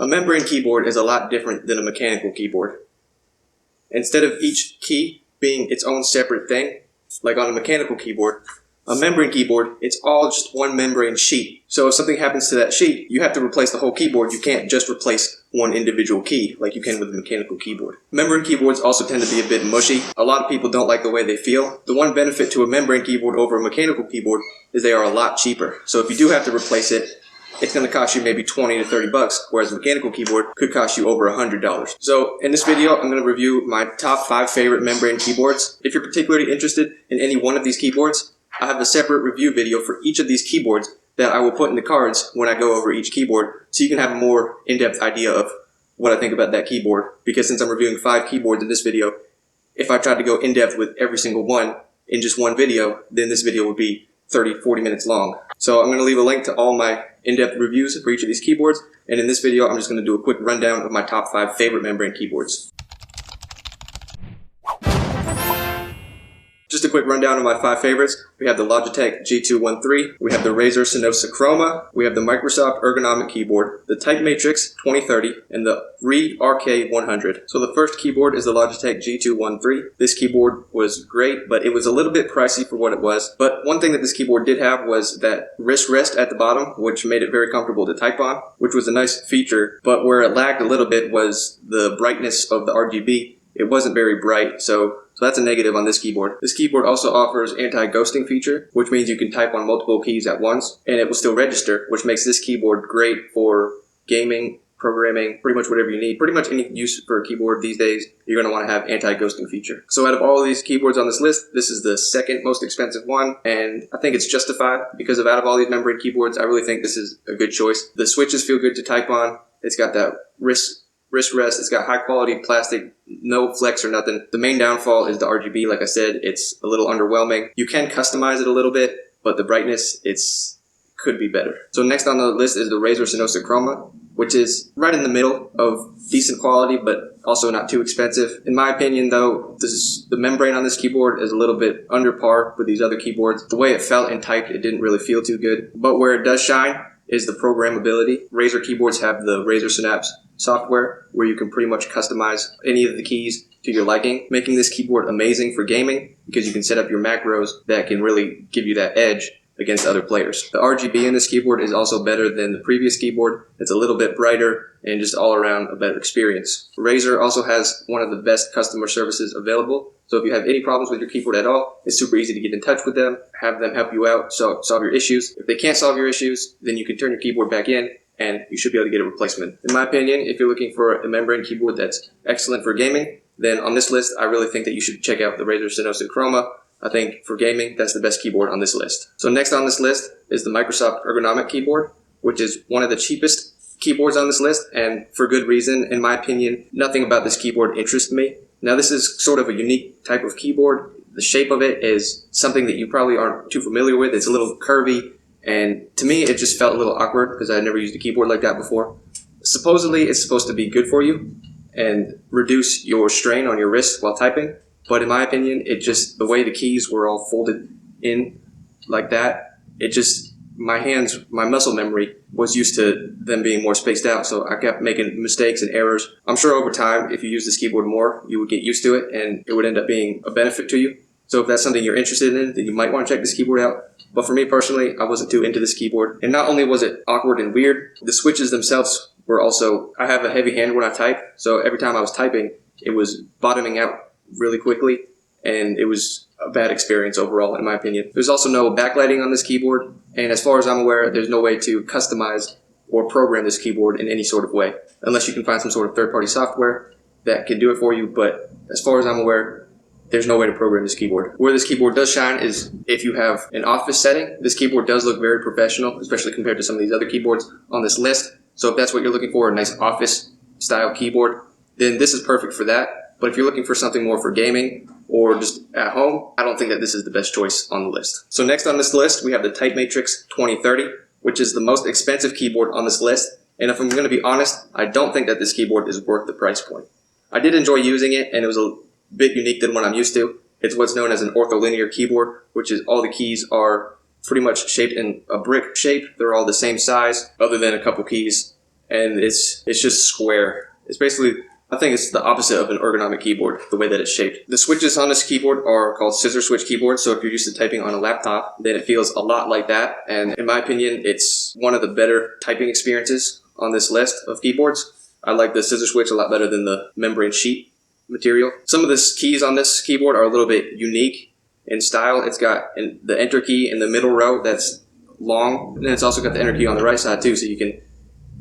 A membrane keyboard is a lot different than a mechanical keyboard. Instead of each key being its own separate thing, like on a mechanical keyboard, a membrane keyboard, it's all just one membrane sheet. So if something happens to that sheet, you have to replace the whole keyboard. You can't just replace one individual key like you can with a mechanical keyboard. Membrane keyboards also tend to be a bit mushy. A lot of people don't like the way they feel. The one benefit to a membrane keyboard over a mechanical keyboard is they are a lot cheaper. So if you do have to replace it, it's going to cost you maybe 20 to 30 bucks, whereas a mechanical keyboard could cost you over $100. So in this video, I'm going to review my top 5 favorite membrane keyboards. If you're particularly interested in any one of these keyboards, I have a separate review video for each of these keyboards that I will put in the cards when I go over each keyboard, so you can have a more in-depth idea of what I think about that keyboard. Because since I'm reviewing 5 keyboards in this video, if I tried to go in-depth with every single one in just one video, then this video would be 30-40 minutes long. So I'm going to leave a link to all my in-depth reviews for each of these keyboards, and in this video I'm just going to do a quick rundown of my top 5 favorite membrane keyboards. Just a quick rundown of my 5 favorites. We have the Logitech G213, we have the Razer Cynosa Chroma, we have the Microsoft Ergonomic Keyboard, the TypeMatrix 2030, and the Rii RK100. So the first keyboard is the Logitech G213. This keyboard was great, but it was a little bit pricey for what it was. But one thing that this keyboard did have was that wrist rest at the bottom, which made it very comfortable to type on, which was a nice feature. But where it lagged a little bit was the brightness of the RGB. It wasn't very bright, so that's a negative on this keyboard. This keyboard also offers anti-ghosting feature, which means you can type on multiple keys at once, and it will still register, which makes this keyboard great for gaming, programming, pretty much whatever you need. Pretty much any use for a keyboard these days, you're going to want to have anti-ghosting feature. So out of all of these keyboards on this list, this is the second most expensive one, and I think it's justified because out of all these membrane keyboards, I really think this is a good choice. The switches feel good to type on. It's got that wrist rest. It's got high quality plastic, no flex or nothing. The main downfall is the RGB. Like I said, it's a little underwhelming. You can customize it a little bit, but the brightness, could be better. So next on the list is the Razer Cynosa Chroma, which is right in the middle of decent quality, but also not too expensive. In my opinion though, the membrane on this keyboard is a little bit under par with these other keyboards. The way it felt and typed, it didn't really feel too good. But where it does shine is the programmability. Razer keyboards have the Razer Synapse software where you can pretty much customize any of the keys to your liking, making this keyboard amazing for gaming because you can set up your macros that can really give you that edge against other players. The RGB in this keyboard is also better than the previous keyboard. It's a little bit brighter and just all around a better experience. Razer also has one of the best customer services available. So if you have any problems with your keyboard at all, it's super easy to get in touch with them, have them help you out, solve your issues. If they can't solve your issues, then you can turn your keyboard back in and you should be able to get a replacement. In my opinion, if you're looking for a membrane keyboard that's excellent for gaming, then on this list, I really think that you should check out the Razer Cynosa Chroma. I think for gaming, that's the best keyboard on this list. So next on this list is the Microsoft Ergonomic Keyboard, which is one of the cheapest keyboards on this list, and for good reason. In my opinion, nothing about this keyboard interests me. Now this is sort of a unique type of keyboard. The shape of it is something that you probably aren't too familiar with. It's a little curvy, and to me it just felt a little awkward because I had never used a keyboard like that before. Supposedly it's supposed to be good for you and reduce your strain on your wrist while typing, but in my opinion, the way the keys were all folded in like that, my muscle memory was used to them being more spaced out, so I kept making mistakes and errors. I'm sure over time, if you use this keyboard more, you would get used to it and it would end up being a benefit to you. So if that's something you're interested in, then you might want to check this keyboard out. But for me personally, I wasn't too into this keyboard. And not only was it awkward and weird, the switches themselves were also, I have a heavy hand when I type, so every time I was typing, it was bottoming out really quickly, and it was a bad experience overall, in my opinion. There's also no backlighting on this keyboard, and as far as I'm aware, there's no way to customize or program this keyboard in any sort of way, unless you can find some sort of third-party software that can do it for you, but as far as I'm aware, there's no way to program this keyboard. Where this keyboard does shine is if you have an office setting. This keyboard does look very professional, especially compared to some of these other keyboards on this list. So if that's what you're looking for, a nice office-style keyboard, then this is perfect for that. But if you're looking for something more for gaming or just at home, I don't think that this is the best choice on the list. So next on this list, we have the TypeMatrix 2030, which is the most expensive keyboard on this list. And if I'm going to be honest, I don't think that this keyboard is worth the price point. I did enjoy using it, and it was a bit unique than what I'm used to. It's what's known as an ortholinear keyboard, which is all the keys are pretty much shaped in a brick shape. They're all the same size, other than a couple keys and it's just square. It's basically, I think it's the opposite of an ergonomic keyboard, the way that it's shaped. The switches on this keyboard are called scissor switch keyboards, so if you're used to typing on a laptop, then it feels a lot like that. And in my opinion, it's one of the better typing experiences on this list of keyboards. I like the scissor switch a lot better than the membrane sheet material. Some of the keys on this keyboard are a little bit unique in style. It's got the enter key in the middle row that's long, and then it's also got the enter key on the right side too, so you can,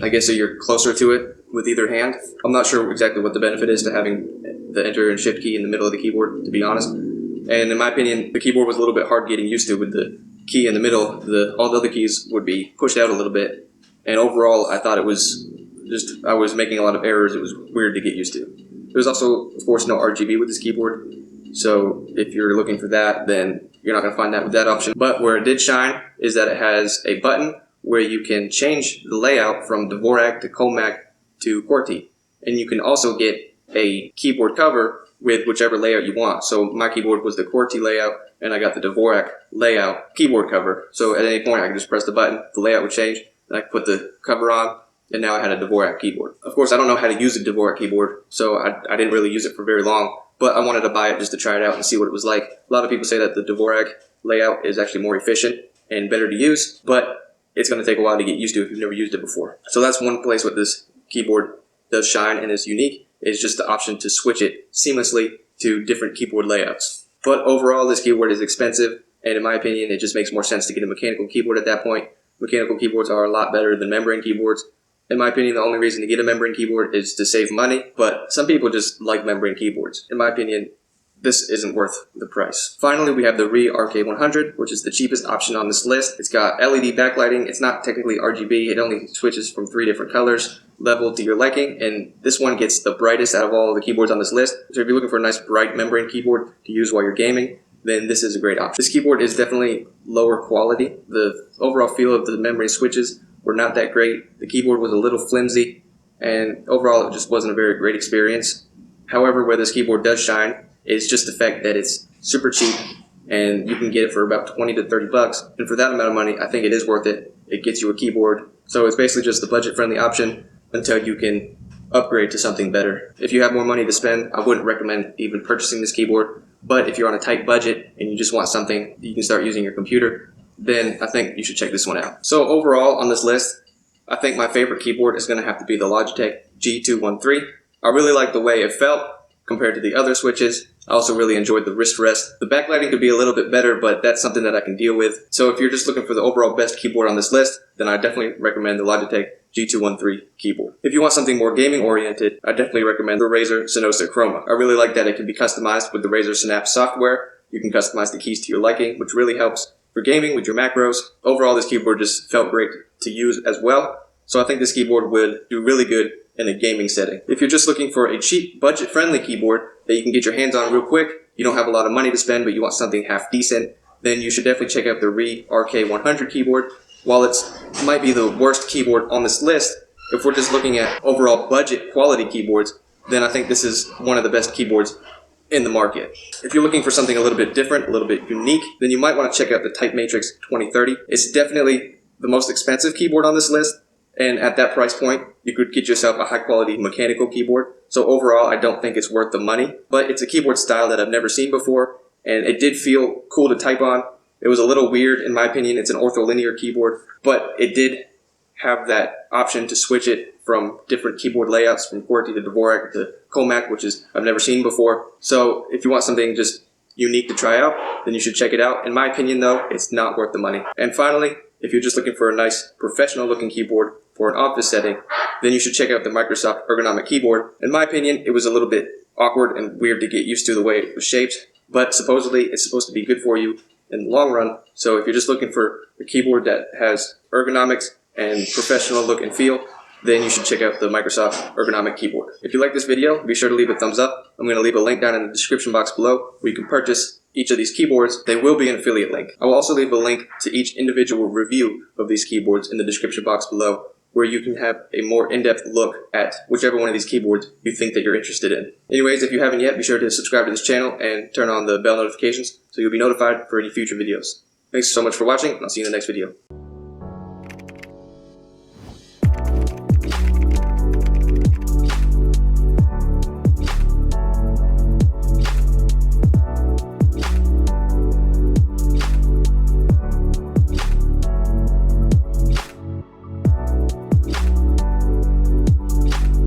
I guess, so you're closer to it with either hand. I'm not sure exactly what the benefit is to having the enter and shift key in the middle of the keyboard, to be honest. And in my opinion, the keyboard was a little bit hard getting used to with the key in the middle. All the other keys would be pushed out a little bit. And overall, I thought it was just, I was making a lot of errors. It was weird to get used to. There's also, of course, no RGB with this keyboard. So if you're looking for that, then you're not going to find that with that option. But where it did shine is that it has a button where you can change the layout from Dvorak to Comac to QWERTY. And you can also get a keyboard cover with whichever layout you want. So my keyboard was the QWERTY layout, and I got the Dvorak layout keyboard cover. So at any point I could just press the button, the layout would change, and I could put the cover on, and now I had a Dvorak keyboard. Of course, I don't know how to use a Dvorak keyboard, so I didn't really use it for very long, but I wanted to buy it just to try it out and see what it was like. A lot of people say that the Dvorak layout is actually more efficient and better to use, but it's going to take a while to get used to if you've never used it before. So that's one place with this keyboard does shine and is unique, is just the option to switch it seamlessly to different keyboard layouts. But overall, this keyboard is expensive, and in my opinion, it just makes more sense to get a mechanical keyboard at that point. Mechanical keyboards are a lot better than membrane keyboards. In my opinion, the only reason to get a membrane keyboard is to save money, but some people just like membrane keyboards. In my opinion, this isn't worth the price. Finally, we have the Rii RK100, which is the cheapest option on this list. It's got LED backlighting. It's not technically RGB. It only switches from 3 different colors, level to your liking, and this one gets the brightest out of all the keyboards on this list. So if you're looking for a nice bright membrane keyboard to use while you're gaming, then this is a great option. This keyboard is definitely lower quality. The overall feel of the membrane switches were not that great. The keyboard was a little flimsy, and overall it just wasn't a very great experience. However, where this keyboard does shine is just the fact that it's super cheap, and you can get it for about 20 to 30 bucks. And for that amount of money, I think it is worth it. It gets you a keyboard. So it's basically just the budget-friendly option until you can upgrade to something better. If you have more money to spend, I wouldn't recommend even purchasing this keyboard. But if you're on a tight budget and you just want something you can start using your computer, then I think you should check this one out. So overall on this list, I think my favorite keyboard is going to have to be the Logitech G213. I really like the way it felt compared to the other switches. I also really enjoyed the wrist rest. The backlighting could be a little bit better, but that's something that I can deal with. So if you're just looking for the overall best keyboard on this list, then I definitely recommend the Logitech G213 keyboard. If you want something more gaming oriented, I definitely recommend the Razer Cynosa Chroma. I really like that it can be customized with the Razer Synapse software. You can customize the keys to your liking, which really helps for gaming with your macros. Overall, this keyboard just felt great to use as well. So I think this keyboard would do really good in a gaming setting. If you're just looking for a cheap, budget-friendly keyboard that you can get your hands on real quick, you don't have a lot of money to spend, but you want something half decent, then you should definitely check out the Rii RK100 keyboard. While it might be the worst keyboard on this list, if we're just looking at overall budget quality keyboards, then I think this is one of the best keyboards in the market. If you're looking for something a little bit different, a little bit unique, then you might want to check out the TypeMatrix 2030. It's definitely the most expensive keyboard on this list, and at that price point, you could get yourself a high-quality mechanical keyboard. So overall, I don't think it's worth the money, but it's a keyboard style that I've never seen before, and it did feel cool to type on. It was a little weird, in my opinion. It's an ortholinear keyboard, but it did have that option to switch it from different keyboard layouts, from QWERTY to Dvorak to Comac, which is I've never seen before. So if you want something just unique to try out, then you should check it out. In my opinion, though, it's not worth the money. And finally, if you're just looking for a nice professional-looking keyboard for an office setting, then you should check out the Microsoft Ergonomic Keyboard. In my opinion, it was a little bit awkward and weird to get used to the way it was shaped, but supposedly it's supposed to be good for you in the long run. So if you're just looking for a keyboard that has ergonomics and professional look and feel, then you should check out the Microsoft Ergonomic Keyboard. If you like this video, be sure to leave a thumbs up. I'm going to leave a link down in the description box below where you can purchase each of these keyboards. They will be an affiliate link. I will also leave a link to each individual review of these keyboards in the description box below, where you can have a more in-depth look at whichever one of these keyboards you think that you're interested in. Anyways, if you haven't yet, be sure to subscribe to this channel and turn on the bell notifications so you'll be notified for any future videos. Thanks so much for watching, and I'll see you in the next video.